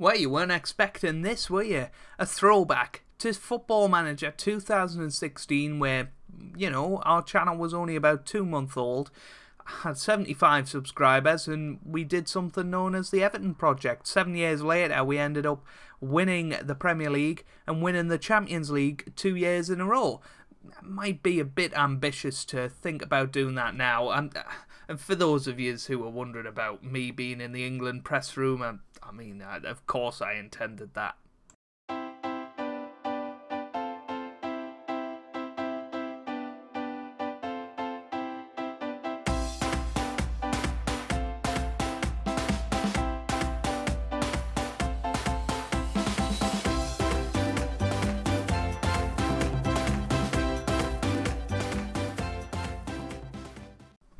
Well, you weren't expecting this, were you? A throwback to Football Manager 2016 where, you know, our channel was only about 2 months old, had 75 subscribers, and we did something known as the Everton Project. 7 years later, we ended up winning the Premier League and winning the Champions League 2 years in a row. It might be a bit ambitious to think about doing that now. And for those of you who are wondering about me being in the England press room, I mean, of course I intended that.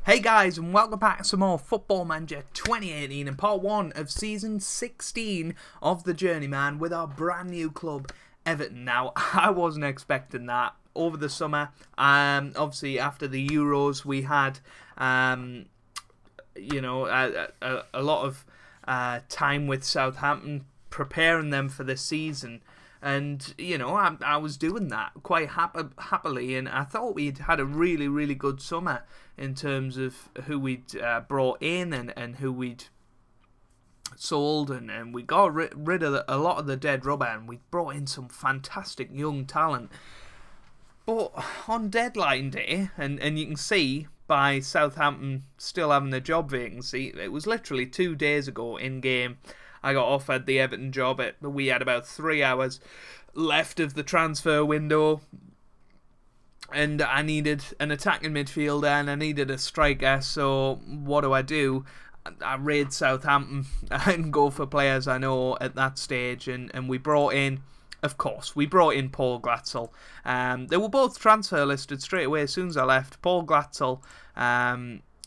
Hey guys, and welcome back to some more Football Manager 2018 and part 1 of season 16 of the Journeyman with our brand new club, Everton. Now, I wasn't expecting that over the summer. Obviously, after the Euros, we had, you know, a lot of time with Southampton preparing them for this season. And, you know, I was doing that quite happily, and I thought we'd had a really, really good summer in terms of who we'd brought in and who we'd sold, and we got rid of a lot of the dead rubber, and we brought in some fantastic young talent. But on deadline day, and you can see by Southampton still having the job vacancy, it was literally 2 days ago in game, I got offered the Everton job. We had about 3 hours left of the transfer window, and I needed an attacking midfielder and I needed a striker. So what do? I raid Southampton and go for players I know at that stage, and we brought in, of course, Paul Glatzel. They were both transfer listed straight away as soon as I left. Paul Glatzel,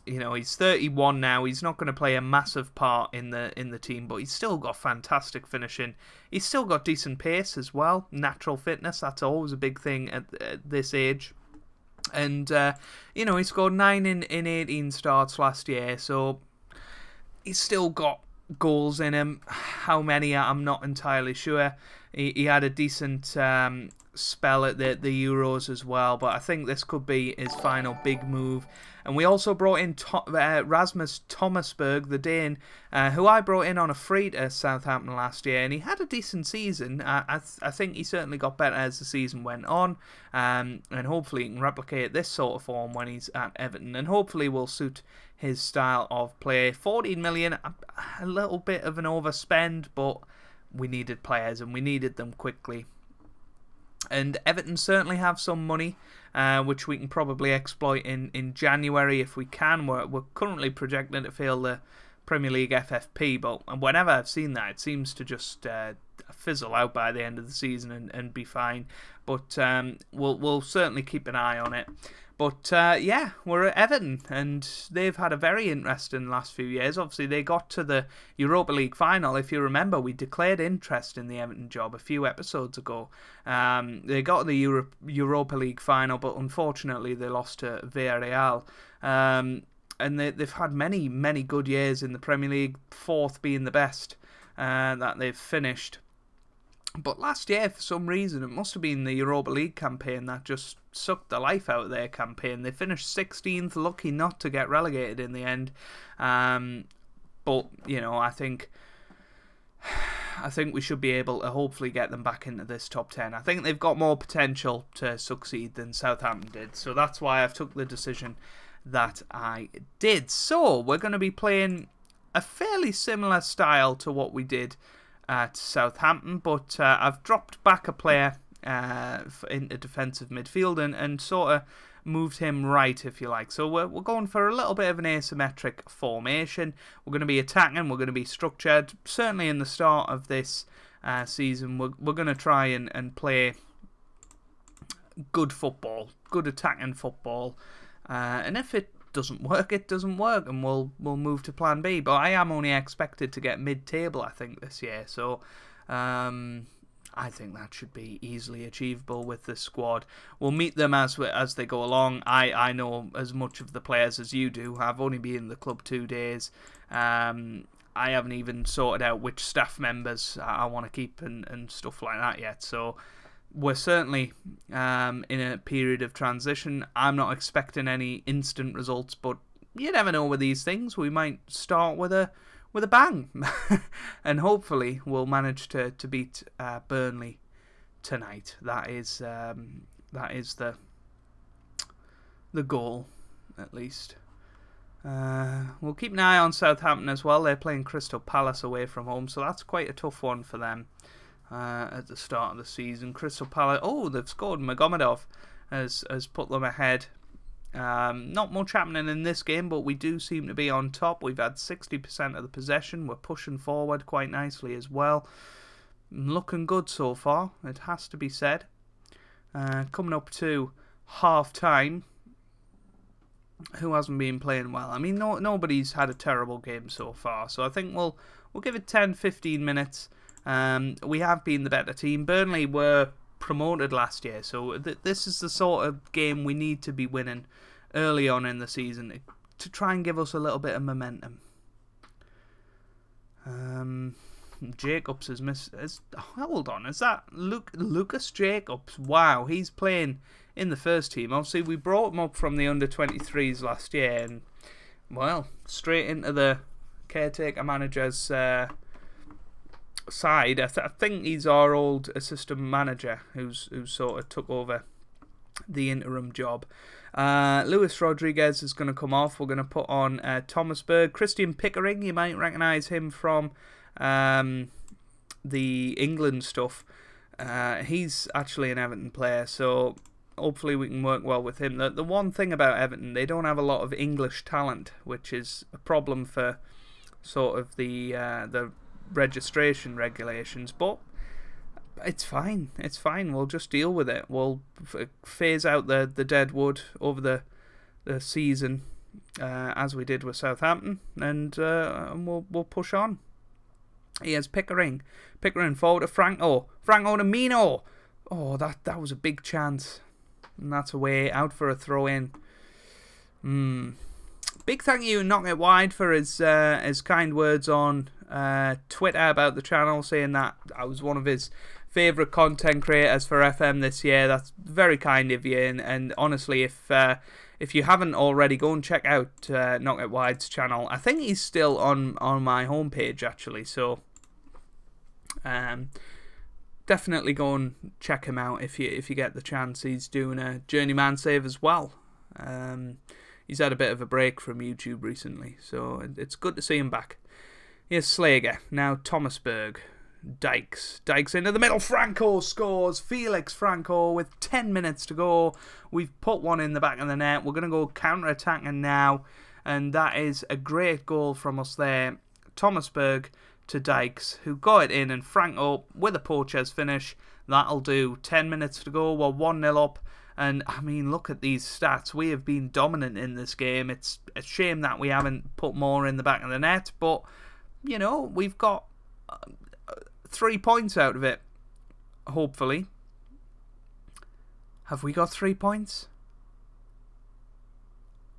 you know, he's 31 now. He's not going to play a massive part in the team, but he's still got fantastic finishing. He's still got decent pace as well. Natural fitness, that's always a big thing at this age. And, you know, he scored 9 in 18 starts last year, so he's still got goals in him. How many, I'm not entirely sure. He had a decent spell at the Euros as well, but I think this could be his final big move. And we also brought in Rasmus Thomasberg, the Dane, who I brought in on a free to Southampton last year, and he had a decent season. I think he certainly got better as the season went on, and hopefully he can replicate this sort of form when he's at Everton, and hopefully will suit his style of play. 14 million, a little bit of an overspend, but we needed players and we needed them quickly. And Everton certainly have some money, which we can probably exploit in January if we can. We're currently projecting to fail the Premier League FFP, but whenever I've seen that, it seems to just fizzle out by the end of the season and be fine. But we'll certainly keep an eye on it. But yeah, we're at Everton, and they've had a very interesting last few years. Obviously, they got to the Europa League final. If you remember, we declared interest in the Everton job a few episodes ago. They got to the Europa League final, but unfortunately, they lost to Villarreal. And they've had many, many good years in the Premier League, 4th being the best that they've finished. But last year, for some reason, it must have been the Europa League campaign that just sucked the life out of their campaign. They finished 16th, lucky not to get relegated in the end. But, you know, I think we should be able to hopefully get them back into this top 10. I think they've got more potential to succeed than Southampton did. So that's why I've took the decision that I did. So we're going to be playing a fairly similar style to what we did at Southampton, but I've dropped back a player into defensive midfield and sort of moved him right, if you like. So we're going for a little bit of an asymmetric formation. We're going to be attacking, we're going to be structured. Certainly in the start of this season, we're going to try and play good football, good attacking football. And if it doesn't work, it doesn't work, and we'll move to plan B. But I am only expected to get mid-table, I think, this year, so I think that should be easily achievable with the squad. We'll meet them as they go along. I know as much of the players as you do. I've only been in the club 2 days. I haven't even sorted out which staff members I want to keep and stuff like that yet. So we're certainly in a period of transition. I'm not expecting any instant results, but you never know with these things. We might start with a bang, and hopefully we'll manage to beat Burnley tonight. That is the goal, at least. We'll keep an eye on Southampton as well. They're playing Crystal Palace away from home, so that's quite a tough one for them at the start of the season. Crystal Palace, oh, they've scored. Magomedov has put them ahead. Not much happening in this game, but we do seem to be on top. We've had 60% of the possession. We're pushing forward quite nicely as well. Looking good so far, it has to be said. Coming up to half-time. Who hasn't been playing well? I mean, nobody's had a terrible game so far, so I think we'll give it 10-15 minutes. We have been the better team. Burnley were promoted last year, so this is the sort of game we need to be winning early on in the season to try and give us a little bit of momentum. Jacobs has missed. Hold on, is that Lucas Jacobs? Wow, he's playing in the first team. Obviously, we brought him up from the under-23s last year, and well, straight into the caretaker manager's side. I think he's our old assistant manager who's sort of took over the interim job. Luis Rodriguez is going to come off. We're going to put on Thomas Berg. Christian Pickering, you might recognise him from the England stuff. He's actually an Everton player, so hopefully we can work well with him. The one thing about Everton, they don't have a lot of English talent, which is a problem for sort of the registration regulations, but it's fine. It's fine. We'll just deal with it. We'll phase out the dead wood over the season as we did with Southampton, and we'll push on. Here's Pickering forward to Franco to Mino. Oh, that was a big chance, and that's away, out for a throw in. Big thank you, Knock It Wide, for his kind words on Twitter about the channel, saying that I was one of his favourite content creators for FM this year. That's very kind of you, and honestly, if you haven't already, go and check out Knock It Wide's channel. I think he's still on my homepage actually, so definitely go and check him out if you get the chance. He's doing a Journeyman save as well. He's had a bit of a break from YouTube recently, so it's good to see him back. Here's Slager. Now Thomas Berg. Dykes into the middle. Franco scores. Felix Franco with 10 minutes to go. We've put one in the back of the net. We're going to go counter-attacking now, and that is a great goal from us there. Thomas Berg to Dykes, who got it in, and Franco with a poacher's finish. That'll do. 10 minutes to go. We're 1-0 up. And, I mean, look at these stats. We have been dominant in this game. It's a shame that we haven't put more in the back of the net. But, you know, we've got 3 points out of it, hopefully. Have we got 3 points?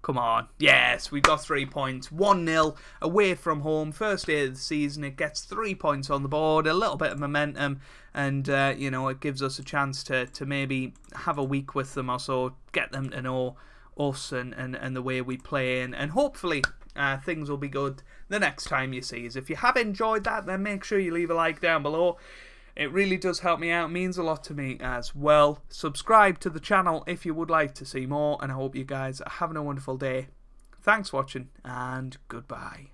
Come on. Yes, we got 3 points. 1-0 away from home. First day of the season. It gets 3 points on the board. A little bit of momentum. And, you know, it gives us a chance to maybe have a week with them or so. Get them to know us and the way we play. And hopefully things will be good the next time you see us. If you have enjoyed that, then make sure you leave a like down below. It really does help me out. It means a lot to me as well. Subscribe to the channel if you would like to see more. And I hope you guys are having a wonderful day. Thanks for watching, and goodbye.